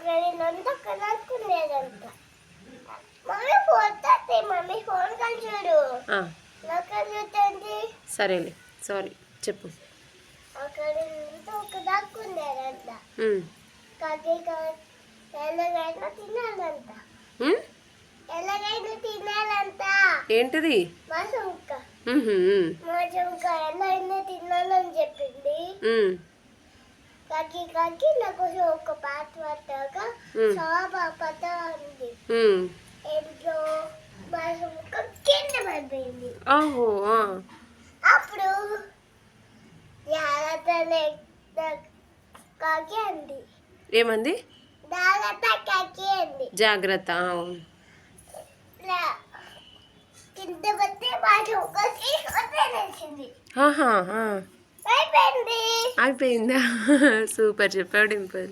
అక్కడినంతా కనుక్కునేదంట. Mummy పోతుంది, mummy phone call చూడు. నాకు చూస్తుంది. సరేలే, సారీ చెప్పు. అక్కడినంతా ఒక దాక్కునేదంట. కాకి ఎలాగైనా తినాలంట. ఎలాగైనా తినాలంట. ఏంటిది? మాసముక్క. మాసముక్క ఎలాగైనా తినాలని చెప్పింది. కాకి కాకి నా కోసం ఒక పాట పట్టాక సవాపత ఉంది. ఏంటో మాసముక్క కింద పడిపోయింది. అప్పుడు కాకి అంది. ఏమంది? జాగ్రత్త కాకి అంది. జాగ్రత్త. కింద పడితే మాసముక్కకి వదిలేసింది. అయిపోయిందా? సూపర్ చెప్పావు డింపుల్.